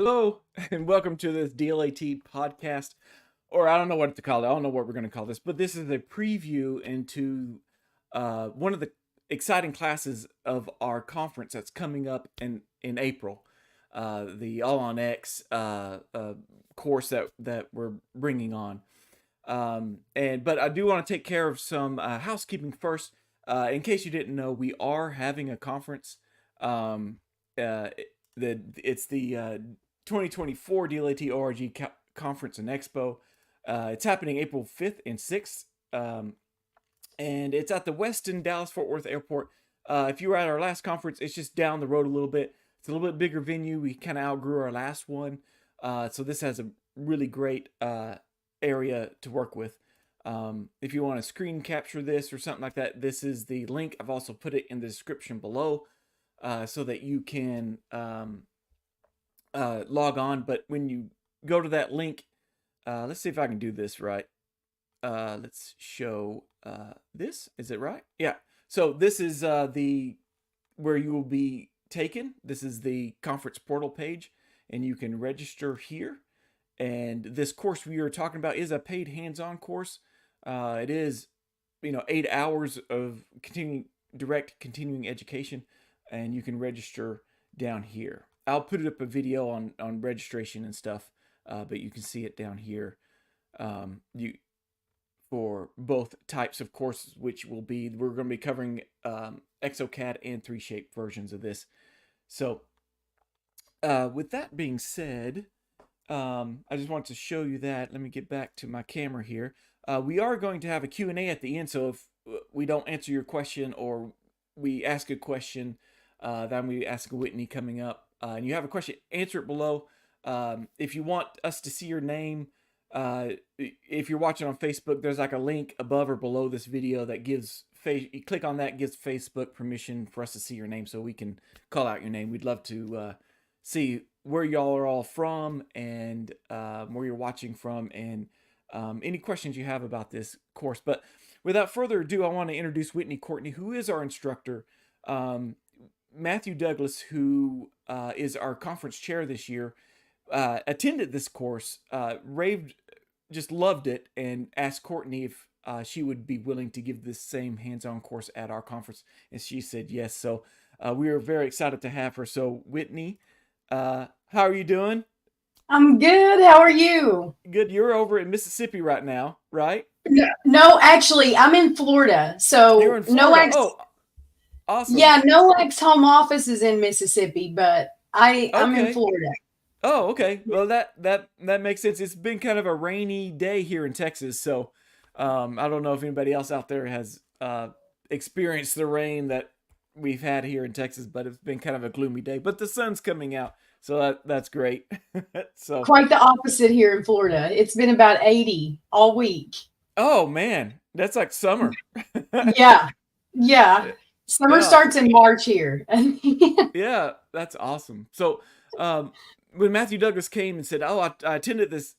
Hello, and welcome to this DLAT podcast, or I don't know what to call it. I don't know what we're going to call this, but this is a preview into one of the exciting classes of our conference that's coming up in April. The All on X course that we're bringing on. But I do want to take care of some housekeeping first. In case you didn't know, we are having a conference. It's the 2024 DLAT ORG Conference and Expo. It's happening April 5th and 6th, and it's at the Westin Dallas-Fort Worth Airport. If you were at our last conference, it's just down the road a little bit. It's a little bit bigger venue. We kind of outgrew our last one, so this has a really great area to work with. If you want to screen capture this or something like that, this is the link. I've also put it in the description below so that you can log on. But when you go to that link, let's see if I can do this right. Let's show this. Is it right? Yeah. So this is where you will be taken. This is the conference portal page, and you can register here. And this course we are talking about is a paid hands-on course. It is, 8 hours of continuing education, and you can register down here. I'll put up a video on registration and stuff, but you can see it down here. For both types of courses, which we're going to be covering ExoCAD and 3Shape versions of this. So with that being said, I just want to show you that. Let me get back to my camera here. We are going to have a Q&A at the end, so if we don't answer your question or we ask a question, then we ask Whitney coming up, and you have a question, answer it below. If you want us to see your name, if you're watching on Facebook, there's like a link above or below this video that gives you click on that, gives Facebook permission for us to see your name, so we can call out your name. We'd love to see where y'all are all from, and where you're watching from, and any questions you have about this course. But without further ado, I want to introduce Whitney Courtney, who is our instructor. Matthew Douglas, who is our conference chair this year, attended this course, just loved it, and asked Courtney if she would be willing to give this same hands-on course at our conference, and she said yes. So we are very excited to have her. So Whitney, how are you doing? I'm good. How are you? Good. You're over in Mississippi right now, right? No, actually, I'm in Florida. So You're in Florida. Oh, awesome. Yeah, NOAC's home office is in Mississippi, but I'm in Okay. Florida. Oh, okay. Well, that makes sense. It's been kind of a rainy day here in Texas, so I don't know if anybody else out there has experienced the rain that we've had here in Texas, but it's been kind of a gloomy day. But the sun's coming out, so that's great. So Quite the opposite here in Florida. It's been about 80 all week. oh man, that's like summer. Yeah. Yeah. Summer Yeah, starts in March here. yeah, that's awesome. So when Matthew Douglas came and said, "Oh, I attended this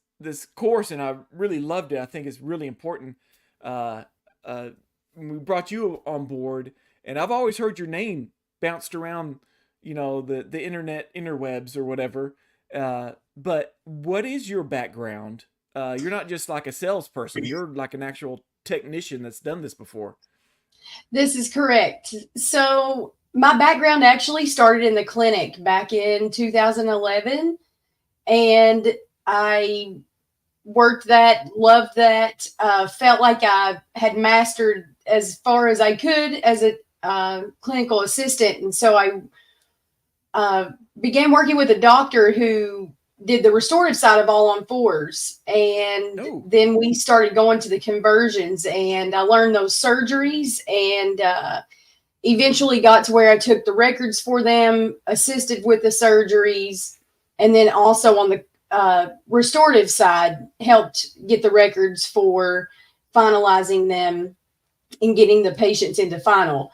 course and I really loved it. I think it's really important." We brought you on board, and I've always heard your name bounced around, the internet interwebs or whatever. But what is your background? You're not just like a salesperson. You're like an actual technician that's done this before. This is correct. So my background actually started in the clinic back in 2011, and I worked that, loved that, felt like I had mastered as far as I could as a clinical assistant. And so I began working with a doctor who did the restorative side of all on fours. And then we started going to the conversions, and I learned those surgeries, and eventually got to where I took the records for them, assisted with the surgeries, and then also on the restorative side, helped get the records for finalizing them and getting the patients into final.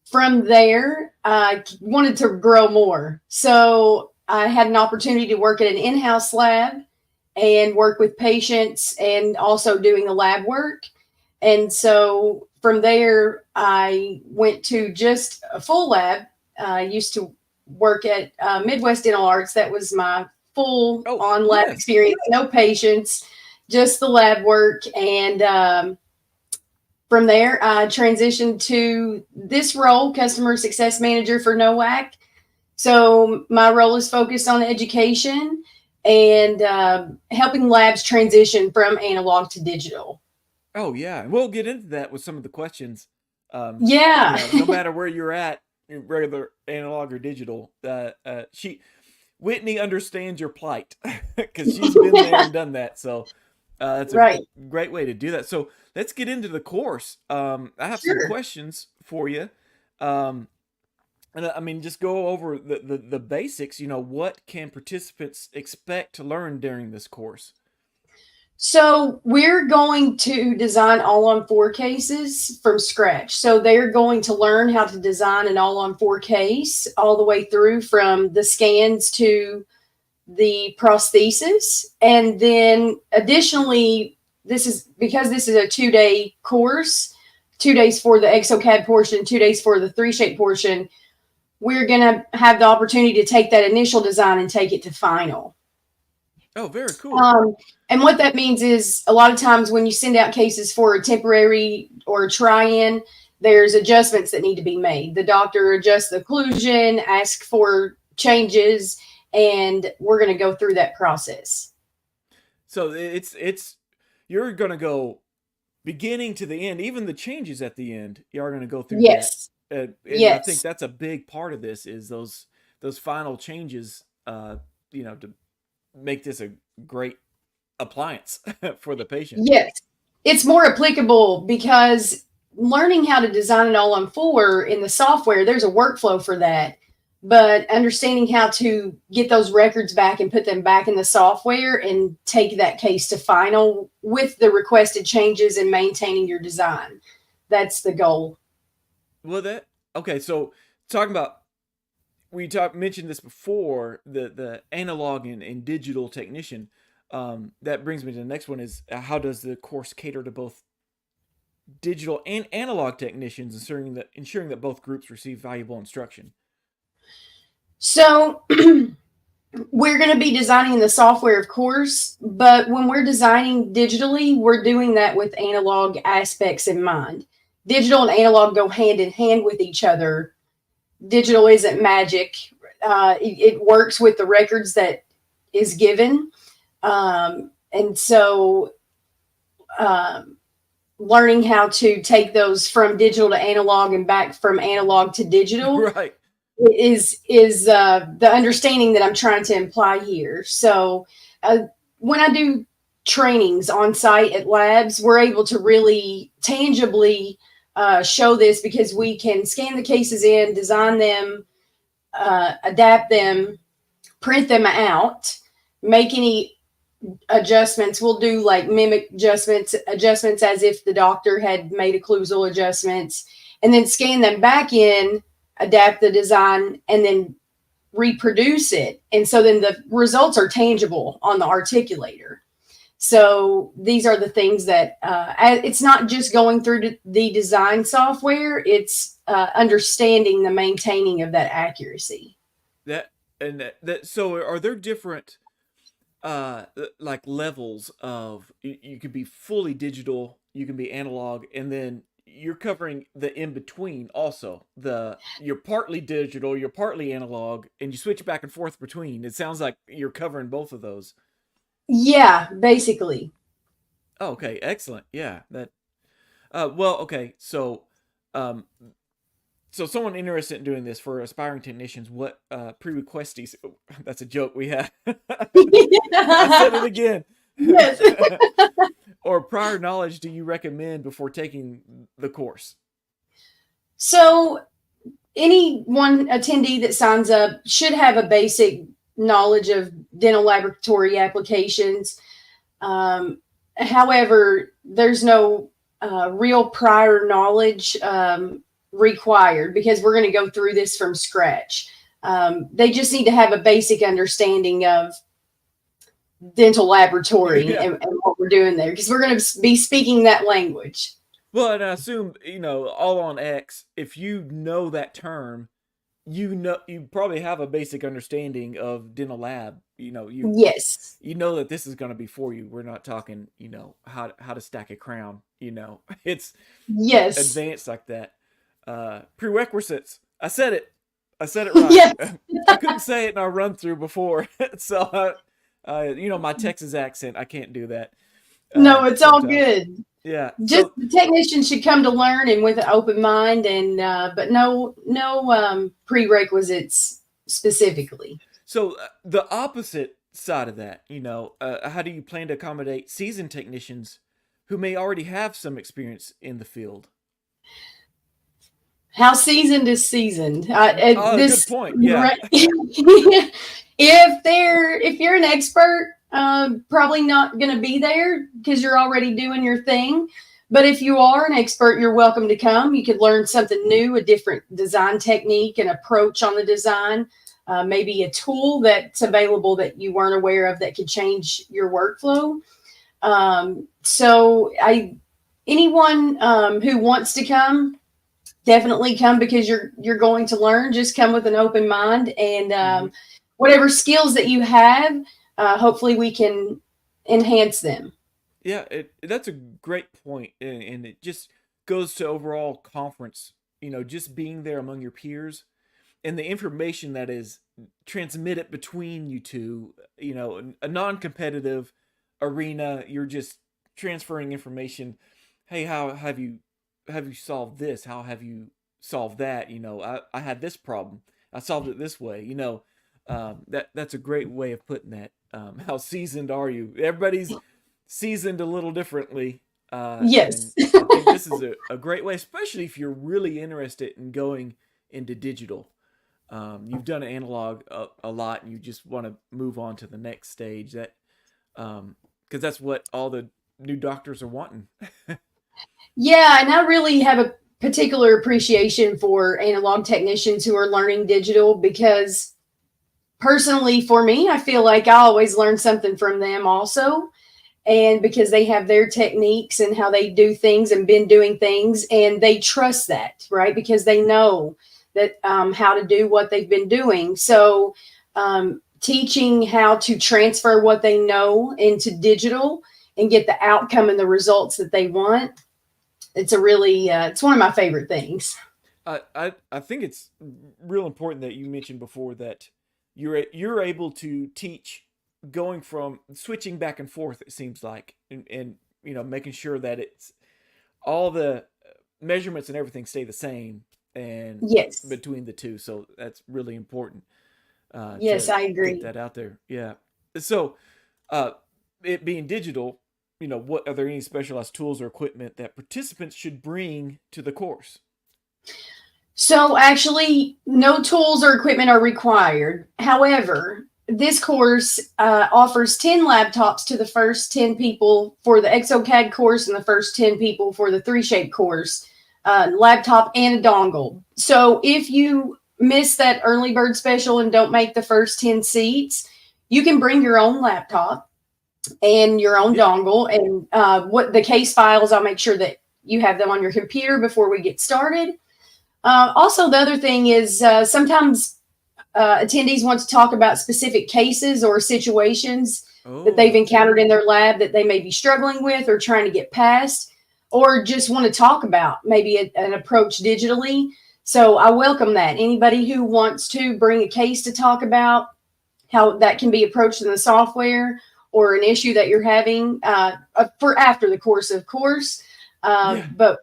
From there, I wanted to grow more. So I had an opportunity to work at an in-house lab and work with patients and also doing the lab work. And so from there, I went to just a full lab. I used to work at Midwest Dental Arts. That was my full Oh, on lab yes. experience, no patients, just the lab work. And from there, I transitioned to this role, customer success manager for NOAC. So my role is focused on education and helping labs transition from analog to digital. Oh, yeah. And we'll get into that with some of the questions. Yeah. No matter where you're at, regular analog or digital, Whitney understands your plight because she's been there and done that. So that's a Right. great way to do that. So let's get into the course. I have some Sure. questions for you. Um, and I mean, just go over the basics. What can participants expect to learn during this course? So we're going to design all-on-4 cases from scratch. So they're going to learn how to design an all-on-4 case all the way through from the scans to the prosthesis. And then additionally, this is a 2-day course, 2 days for the exocad portion, 2 days for the 3Shape portion. We're going to have the opportunity to take that initial design and take it to final. Oh, very cool. And what that means is a lot of times when you send out cases for a temporary or a try-in, there's adjustments that need to be made. The doctor adjusts the occlusion, asks for changes, and we're going to go through that process. So you're going to go beginning to the end, even the changes at the end. You're going to go through Yes. that. And I think Yes. that's a big part of this is those final changes. To make this a great appliance for the patient. Yes. It's more applicable because learning how to design an all-on-4 in the software, there's a workflow for that. But understanding how to get those records back and put them back in the software and take that case to final with the requested changes and maintaining your design. That's the goal. Well, okay. So talking about, mentioned this before, the analog and digital technician. That brings me to the next one is how does the course cater to both digital and analog technicians, ensuring that both groups receive valuable instruction? So we're going to be designing the software, of course, but when we're designing digitally, we're doing that with analog aspects in mind. Digital and analog go hand in hand with each other. Digital isn't magic. It works with the records that is given. And so learning how to take those from digital to analog and back from analog to digital Right. is the understanding that I'm trying to imply here. So when I do trainings on site at labs, we're able to really tangibly show this because we can scan the cases in, design them, adapt them, print them out, make any adjustments. We'll do like mimic adjustments as if the doctor had made occlusal adjustments, and then scan them back in, adapt the design, and then reproduce it. And so then the results are tangible on the articulator. So these are the things that it's not just going through the design software, it's understanding the maintaining of that accuracy. So are there different like levels of you could be fully digital, you can be analog, and then you're covering the in between also. You're partly digital, you're partly analog, and you switch back and forth between. It sounds like you're covering both of those. Yeah, basically. Oh, okay, excellent. Yeah, that. Well, okay, um, so someone interested in doing this for aspiring technicians, what prerequisites? That's a joke we have. I said it again. Yes. Or prior knowledge do you recommend before taking the course? So anyone attendee that signs up should have a basic knowledge of dental laboratory applications. However, there's no real prior knowledge required because we're going to go through this from scratch. They just need to have a basic understanding of dental laboratory Yeah. and what we're doing there because we're going to be speaking that language. Well, and I assume, all on X, if you know that term, you probably have a basic understanding of dental lab. Yes. You know that this is going to be for you. We're not talking, how to stack a crown. It's Yes. advanced like that. Prerequisites. I said it right. Yes. I couldn't say it in our run through before, so my Texas accent, I can't do that No, it's all sometimes. good. Yeah. Just So the technician should come to learn and with an open mind, and but no prerequisites specifically. the opposite side of that, how do you plan to accommodate seasoned technicians who may already have some experience in the field? How seasoned is seasoned? Oh, good This point. Yeah. if you're an expert, probably not going to be there because you're already doing your thing. But if you are an expert, you're welcome to come. You could learn something new, a different design technique and approach on the design, maybe a tool that's available that you weren't aware of that could change your workflow. So anyone who wants to come, definitely come because you're going to learn. Just come with an open mind, and Mm-hmm. whatever skills that you have, hopefully we can enhance them. Yeah, that's a great point, and it just goes to overall conference. Just being there among your peers, and the information that is transmitted between you two. A non-competitive arena. You're just transferring information. Hey, how have you solved this? How have you solved that? I had this problem. I solved it this way. That's a great way of putting that. How seasoned are you? Everybody's seasoned a little differently. And Yes. I think this is a great way, especially if you're really interested in going into digital. You've done analog a lot, and you just want to move on to the next stage. Because that's what all the new doctors are wanting. Yeah, and I really have a particular appreciation for analog technicians who are learning digital because personally for me, I feel like I always learn something from them also. And because they have their techniques and how they do things and been doing things, and they trust that, right? Because they know that how to do what they've been doing. So teaching how to transfer what they know into digital and get the outcome and the results that they want, it's a really it's one of my favorite things. I think it's real important that you mentioned before that you're able to teach going from switching back and forth. It seems like, and making sure that it's all the measurements and everything stay the same and Yes. between the two. So that's really important Yes, to I get agree. that out there. Yeah. So uh, it being digital, what are there any specialized tools or equipment that participants should bring to the course? So actually, no tools or equipment are required. However, this course offers 10 laptops to the first 10 people for the ExoCAD course and the first 10 people for the 3Shape course, laptop and a dongle. So if you miss that early bird special and don't make the first 10 seats, you can bring your own laptop and your own Yeah. dongle. And what the case files, I'll make sure that you have them on your computer before we get started. Also, the other thing is sometimes attendees want to talk about specific cases or situations that they've Oh, encountered in their lab that they may be struggling with or trying to get past, or just want to talk about maybe an approach digitally. So I welcome that. Anybody who wants to bring a case to talk about how that can be approached in the software or an issue that you're having for after the course, of course. yeah. But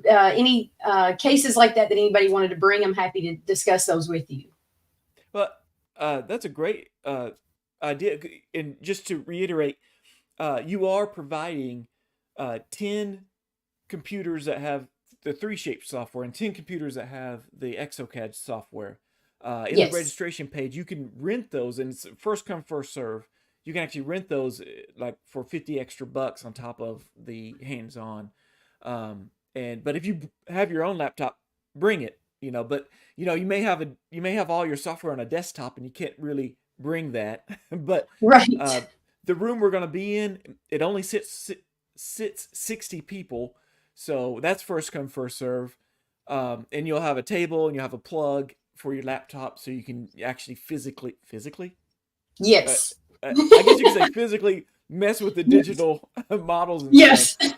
any cases like that that anybody wanted to bring, I'm happy to discuss those with you. Well, that's a great idea. And just to reiterate, you are providing 10 computers that have the 3Shape software and 10 computers that have the ExoCAD software. In the Yes. registration page, you can rent those, and it's first come, first serve. You can actually rent those like for 50 extra bucks on top of the hands on. But if you have your own laptop, bring it. But you may have all your software on a desktop, and you can't really bring that. But Right. uh, the room we're going to be in, it only sits 60 people, so that's first come, first serve. And you'll have a table and you'll have a plug for your laptop so you can actually physically Yes. I guess you could say physically mess with the digital models and Yes. stuff.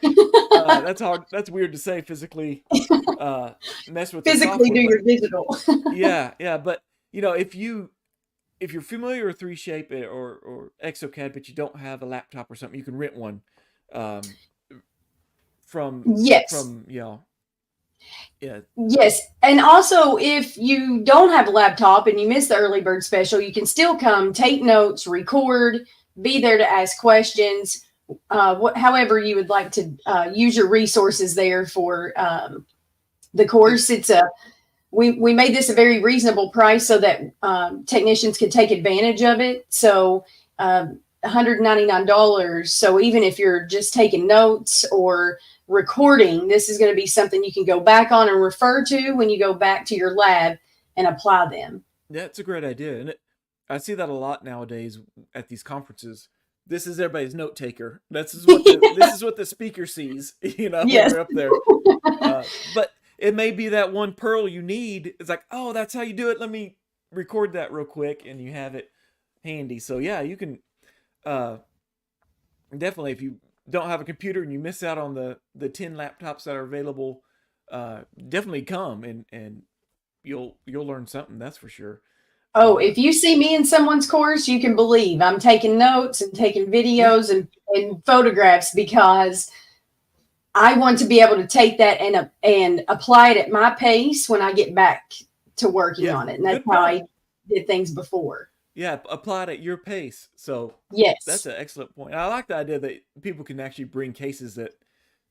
That's hard. That's weird to say, physically mess with the Physically software. do But your digital. yeah. But if you're familiar with 3Shape or Exocad, but you don't have a laptop or something, you can rent one um, from Yes. from yeah. Yes. And also, if you don't have a laptop and you miss the early bird special, you can still come, take notes, record, be there to ask questions, however you would like to use your resources there for the course. We made this a very reasonable price so that technicians could take advantage of it. So $199. So even if you're just taking notes or recording, this is going to be something you can go back on and refer to when you go back to your lab and apply them. That's a great idea, and I see that a lot nowadays at these conferences. This is everybody's note taker. This is what the speaker sees, when Yes. they're up there. But it may be that one pearl you need. It's like, oh, that's how you do it. Let me record that real quick, and you have it handy. So yeah, you can definitely, if you don't have a computer and you miss out on the 10 laptops that are available, definitely come and you'll learn something, that's for sure. Oh, if you see me in someone's course, you can believe I'm taking notes and taking videos and photographs, because I want to be able to take that and apply it at my pace when I get back to working on it. And that's how I did things before. Yeah, apply it at your pace. So yes, that's an excellent point. I like the idea that people can actually bring cases that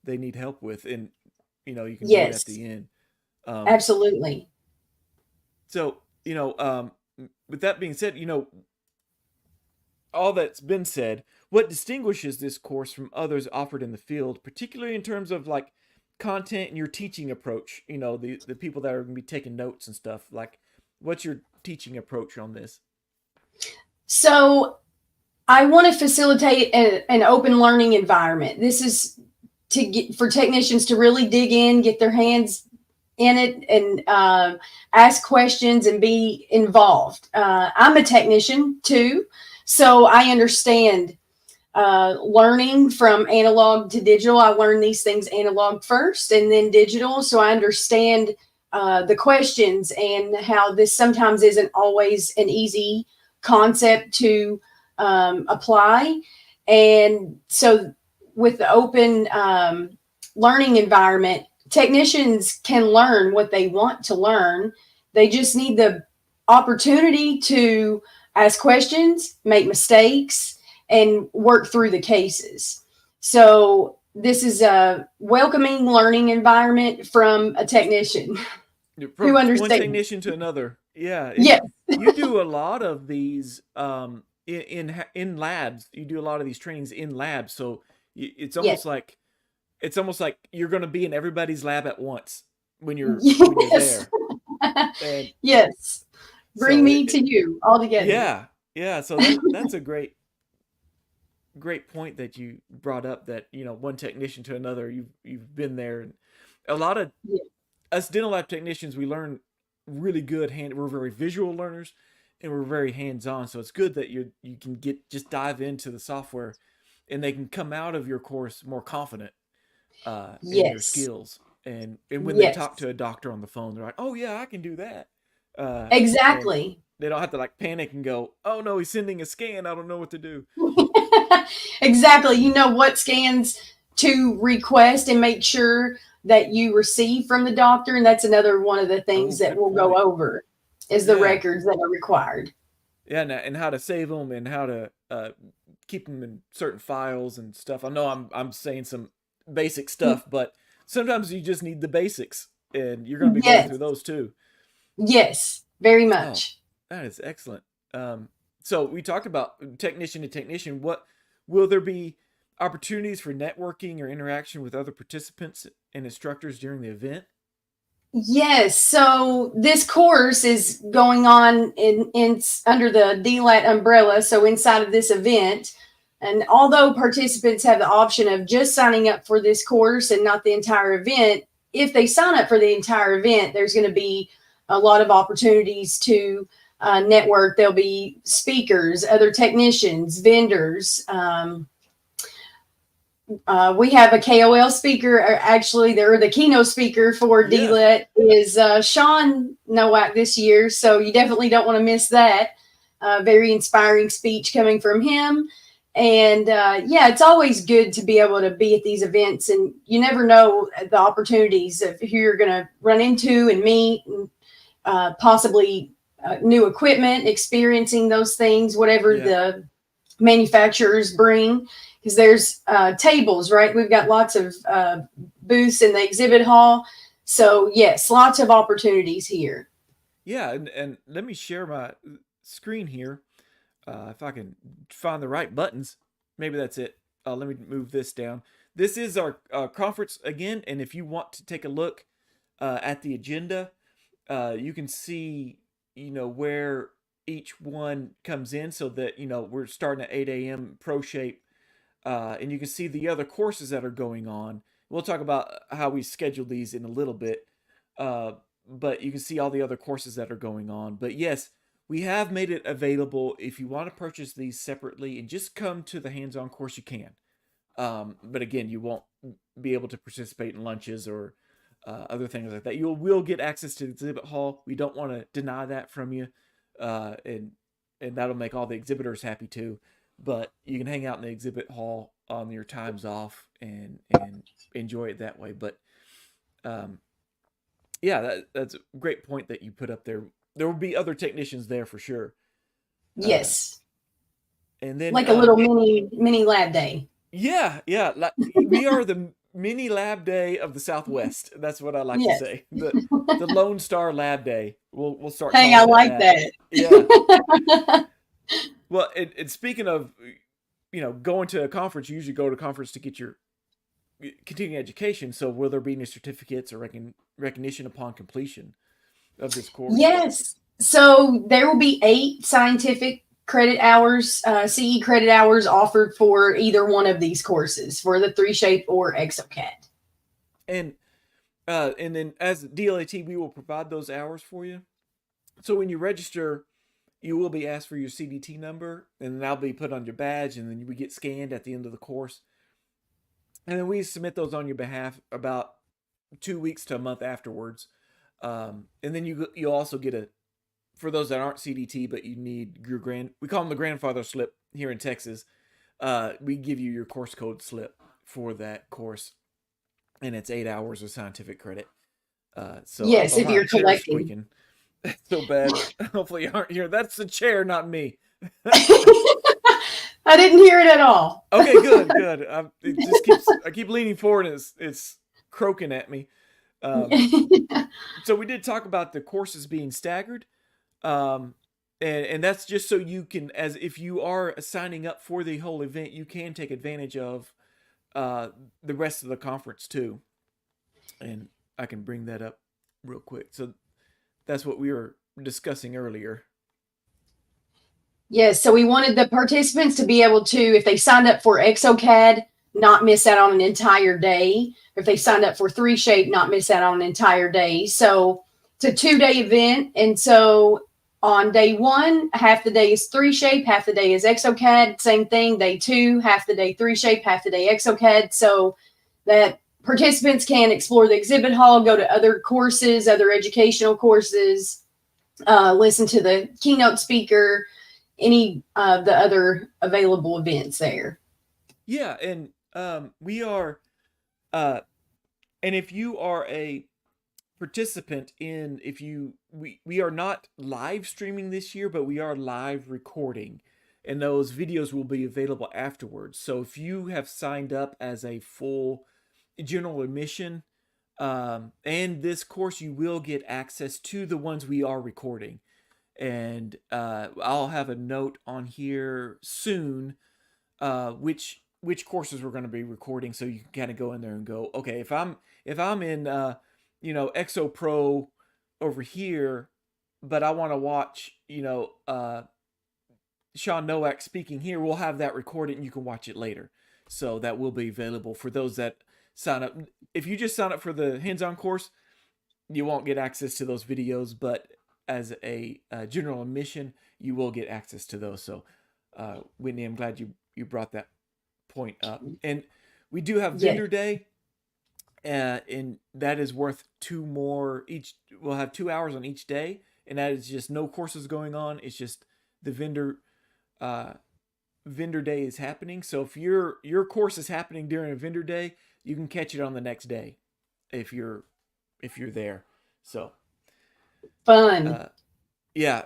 they need help with, and you can do it at the end. Absolutely. So with that being said, all that's been said, what distinguishes this course from others offered in the field, particularly in terms of like content and your teaching approach? The people that are going to be taking notes and stuff. Like, what's your teaching approach on this? So I want to facilitate an open learning environment. This is for technicians to really dig in, get their hands in it, and ask questions and be involved. I'm a technician too, so I understand learning from analog to digital. I learned these things analog first and then digital, so I understand the questions and how this sometimes isn't always an easy concept to apply. And so with the open learning environment, technicians can learn what they want to learn. They just need the opportunity to ask questions, make mistakes, and work through the cases. So this is a welcoming learning environment from a technician who understands. One technician to another. Yeah. Yes. You do a lot of these in labs. You do a lot of these trainings in labs. So it's almost like you're going to be in everybody's lab at once when you're there. And yes. Bring me to you all together. Yeah. So that's a great point that you brought up, that one technician to another. You've been there, and a lot of us dental lab technicians, we learn really good we're very visual learners, and we're very hands-on. So it's good that you can just dive into the software, and they can come out of your course more confident in your skills. And when they talk to a doctor on the phone, they're like, oh yeah, I can do that. Exactly. They don't have to like panic and go, oh no, he's sending a scan, I don't know what to do. Exactly. You know what scans to request and make sure that you receive from the doctor. And that's another one of the things that we'll go over is the records that are required. Yeah, and how to save them, and how to keep them in certain files and stuff. I know I'm saying some basic stuff, but sometimes you just need the basics, and you're going to be going through those too. Yes, very much. Oh, that is excellent. So we talked about technician to technician. What will there be opportunities for networking or interaction with other participants and instructors during the event? Yes. So this course is going on in under the DLAT umbrella. So inside of this event, and although participants have the option of just signing up for this course and not the entire event, if they sign up for the entire event, there's going to be a lot of opportunities to network. There'll be speakers, other technicians, vendors. We have a KOL speaker. Actually, they're the keynote speaker for DLAT is Sean Nowak this year. So you definitely don't want to miss that. Very inspiring speech coming from him. And it's always good to be able to be at these events, and you never know the opportunities of who you're going to run into and meet, and possibly new equipment, experiencing those things, whatever the manufacturers bring. Because there's tables, right? We've got lots of booths in the exhibit hall. So yes, lots of opportunities here. Yeah, and let me share my screen here. If I can find the right buttons, maybe that's it. Let me move this down. This is our conference again, and if you want to take a look at the agenda, you can see, where each one comes in, so that, we're starting at 8 a.m. Pro Shape, and you can see the other courses that are going on. We'll talk about how we schedule these in a little bit, but you can see all the other courses that are going on. But yes, we have made it available. If you want to purchase these separately and just come to the hands-on course, you can. But again, you won't be able to participate in lunches or other things like that. You will get access to the exhibit hall. We don't want to deny that from you, and that'll make all the exhibitors happy too. But you can hang out in the exhibit hall on your times off and enjoy it that way. But that's a great point that you put up there. There will be other technicians there for sure. Yes. And then like a little mini lab day. Yeah. We are the mini lab day of the Southwest. That's what I like to say. The Lone Star Lab Day. We'll start. Hey, I like that. Yeah. Well, and speaking of, going to a conference, you usually go to a conference to get your continuing education. So will there be any certificates or recognition upon completion of this course? Yes. So there will be 8 scientific credit hours, CE credit hours offered for either one of these courses, for the 3Shape or ExoCAD. And then as DLAT, we will provide those hours for you. So when you register, you will be asked for your CDT number, and that'll be put on your badge, and then we get scanned at the end of the course. And then we submit those on your behalf about 2 weeks to a month afterwards. And then you also get for those that aren't CDT, but you need your we call them the grandfather slip here in Texas. We give you your course code slip for that course, and it's 8 hours of scientific credit. So yes, if you're collecting. So bad. Hopefully you aren't here. That's the chair, not me. I didn't hear it at all. Okay, good. I keep leaning forward, and it's croaking at me. So we did talk about the courses being staggered, and that's just so you can, as if you are signing up for the whole event, you can take advantage of the rest of the conference too. And I can bring that up real quick. So that's what we were discussing earlier. Yes, so we wanted the participants to be able to, if they signed up for ExoCAD, not miss out on an entire day. If they signed up for 3Shape, not miss out on an entire day. So it's a 2-day event. And so on day 1, half the day is 3Shape, half the day is ExoCAD. Same thing, day 2, half the day 3Shape, half the day ExoCAD. So that participants can explore the exhibit hall, go to other courses, other educational courses, listen to the keynote speaker, any of the other available events there. Yeah, and we are, and if you are a participant we are not live streaming this year, but we are live recording, and those videos will be available afterwards. So if you have signed up as a full general admission and this course, you will get access to the ones we are recording. And I'll have a note on here soon which courses we're going to be recording, so you can kind of go in there and go, okay, if I'm in Exo Pro over here, but I want to watch Sean Nowak speaking here, we'll have that recorded and you can watch it later. So that will be available for those that sign up. If you just sign up for the hands-on course, you won't get access to those videos, but as a general admission, you will get access to those. So, Whitney, I'm glad you brought that point up. And we do have Yes. vendor day, and that is worth 2 more each. We'll have 2 hours on each day, and that is just no courses going on. It's just the vendor day is happening. So if your course is happening during a vendor day, you can catch it on the next day if you're there. So Fun. yeah,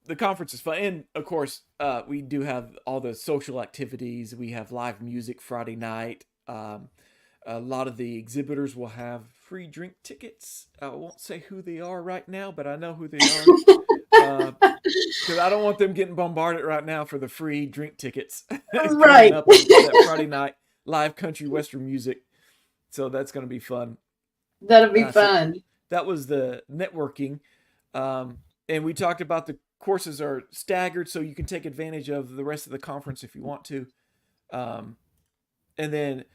the conference is fun, and of course, we do have all the social activities. We have live music Friday night. A lot of the exhibitors will have free drink tickets. I won't say who they are right now, but I know who they are. Because I don't want them getting bombarded right now for the free drink tickets coming Right. up on that Friday night live country western music. So that's going to be fun. That'll be So fun. that was the networking. And we talked about the courses are staggered, so you can take advantage of the rest of the conference if you want to. And then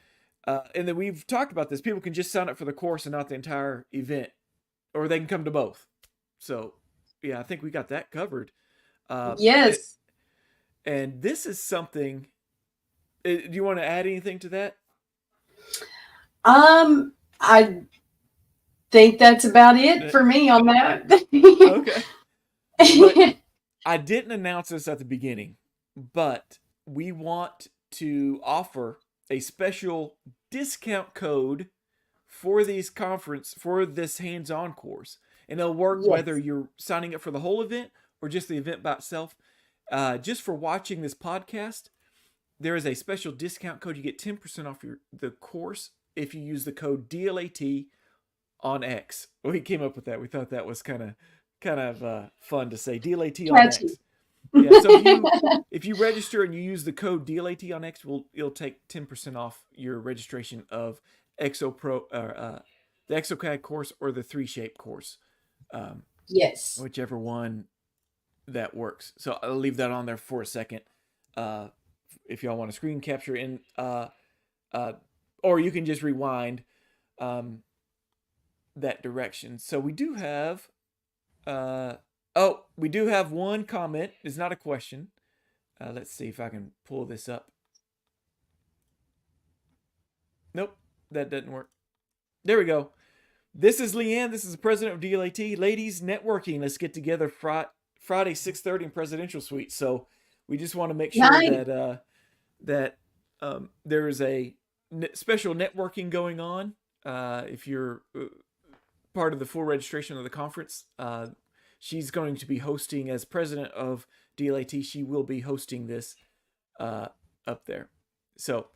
we've talked about this. People can just sign up for the course and not the entire event, or they can come to both. So yeah, I think we got that covered. Yes. And this is something. Do you want to add anything to that? I think that's about it for me on that. Okay. But I didn't announce this at the beginning, but we want to offer a special discount code for this hands-on course, and it'll work whether you're signing up for the whole event or just the event by itself. Just for watching this podcast, there is a special discount code. You get 10% off the course if you use the code DLATonX. We came up with that. We thought that was kind of fun to say, DLATonX. Yeah, so if you register and you use the code DLATonX, it'll take 10% off your registration of the ExoCAD course or the 3Shape course. Yes. Whichever one that works. So I'll leave that on there for a second. If y'all want to screen capture in, or you can just rewind that direction. So we do have, we do have one comment. It's not a question. Let's see if I can pull this up. Nope, that doesn't work. There we go. This is Leanne. This is the president of DLAT. Ladies, networking. Let's get together Friday, 6:30 in Presidential Suite. So we just want to make sure that there is a special networking going on. If you're part of the full registration of the conference, she's going to be hosting as president of DLAT. She will be hosting this up there. So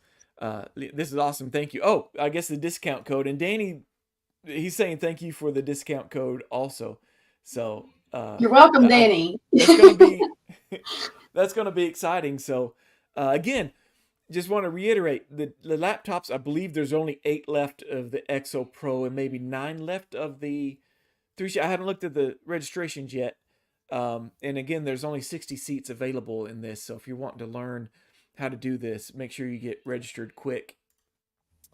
this is awesome. Thank you. Oh, I guess the discount code. And Danny, he's saying thank you for the discount code also. So you're welcome, Danny. That's gonna be exciting. So again, just want to reiterate the laptops. I believe there's only 8 left of the Exo Pro and maybe 9 left of the 3. I haven't looked at the registrations yet. And again, there's only 60 seats available in this. So if you're wanting to learn how to do this, make sure you get registered quick.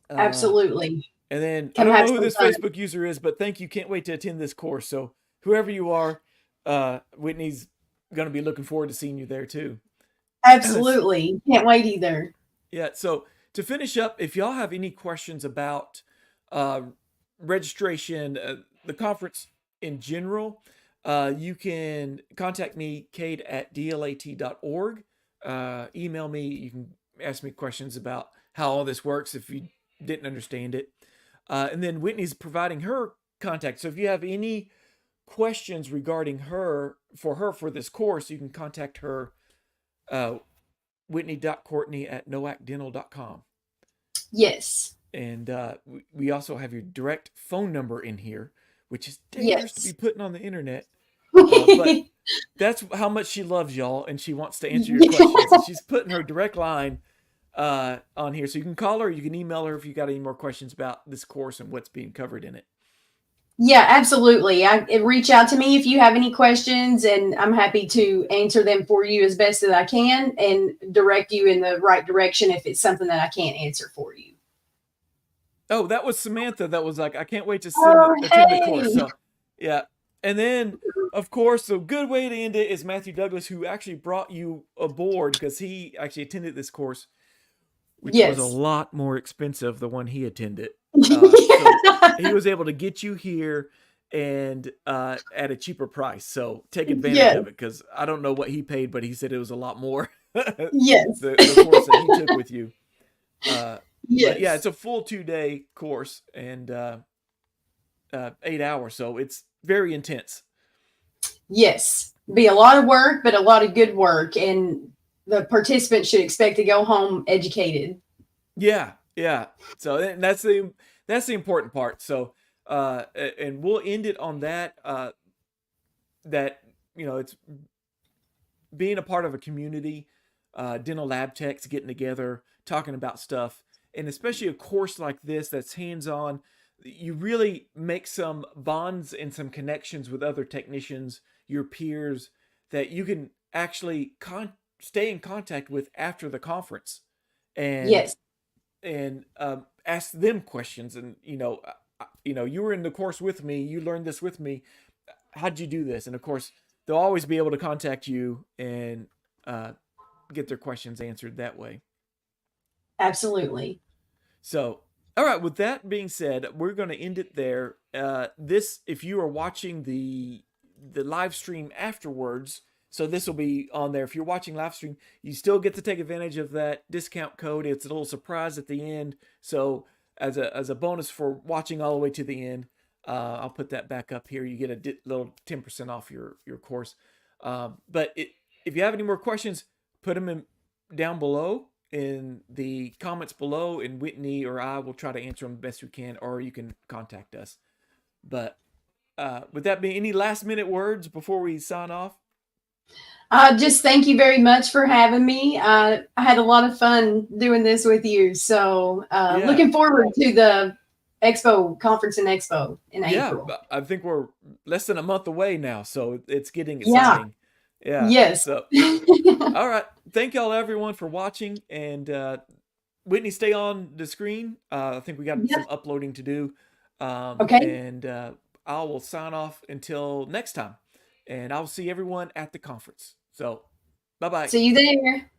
Absolutely. And then I don't know who this Facebook user is, but thank you. Can't wait to attend this course. So whoever you are, Whitney's going to be looking forward to seeing you there too. Absolutely. Can't wait either. Yeah. So to finish up, if y'all have any questions about registration, the conference in general, you can contact me, Cade at DLAT.org. Email me. You can ask me questions about how all this works if you didn't understand it. And then Whitney's providing her contact. So if you have any questions regarding her for this course, you can contact her, whitney.courtney@noacdental.com. Yes. And we also have your direct phone number in here, which is dangerous to be putting on the internet. But that's how much she loves y'all, and she wants to answer your questions. So she's putting her direct line on here. So you can call her, you can email her if you got any more questions about this course and what's being covered in it. Yeah, absolutely. Reach out to me if you have any questions, and I'm happy to answer them for you as best as I can and direct you in the right direction if it's something that I can't answer for you. Oh, that was Samantha. That was like, I can't wait to Oh, attend the hey. course. So, yeah. And then, of course, a good way to end it is Matthew Douglas, who actually brought you aboard because he actually attended this course, which was a Yes. lot more expensive, the one he attended. So he was able to get you here and at a cheaper price. So take advantage Yes. of it because I don't know what he paid, but he said it was a lot more. Yes. The course that he took with you. But yeah, Yes. it's a full 2-day course and 8 hours, so it's very intense. Yes. Be a lot of work, but a lot of good work. And the participants should expect to go home educated. Yeah, yeah. So that's the important part. So and we'll end it on that. That it's being a part of a community, dental lab techs getting together, talking about stuff, and especially a course like this that's hands-on. You really make some bonds and some connections with other technicians, your peers, that you can actually stay in contact with after the conference, and Yes. ask them questions. And you were in the course with me, you learned this with me. How'd you do this? And of course, they'll always be able to contact you and uh, get their questions answered that way. Absolutely. So, all right. With that being said, we're going to end it there. If you are watching the live stream afterwards, so this will be on there. If you're watching live stream, you still get to take advantage of that discount code. It's a little surprise at the end. So, as a bonus for watching all the way to the end, I'll put that back up here. You get a little 10% off your course. If you have any more questions, put them down below in the comments below, and Whitney or I will try to answer them the best we can, or you can contact us. But with that being, any last minute words before we sign off? Just thank you very much for having me. I had a lot of fun doing this with you. So Yeah. looking forward to the Expo Conference and Expo in Yeah, April. I think we're less than a month away now, so it's getting Yeah. exciting. Yeah. Yes. So, all right. Thank y'all, everyone, for watching. And Whitney, stay on the screen. I think we got Yep. some uploading to do. Okay. And I will sign off until next time. And I'll see everyone at the conference. So, bye bye. See you there.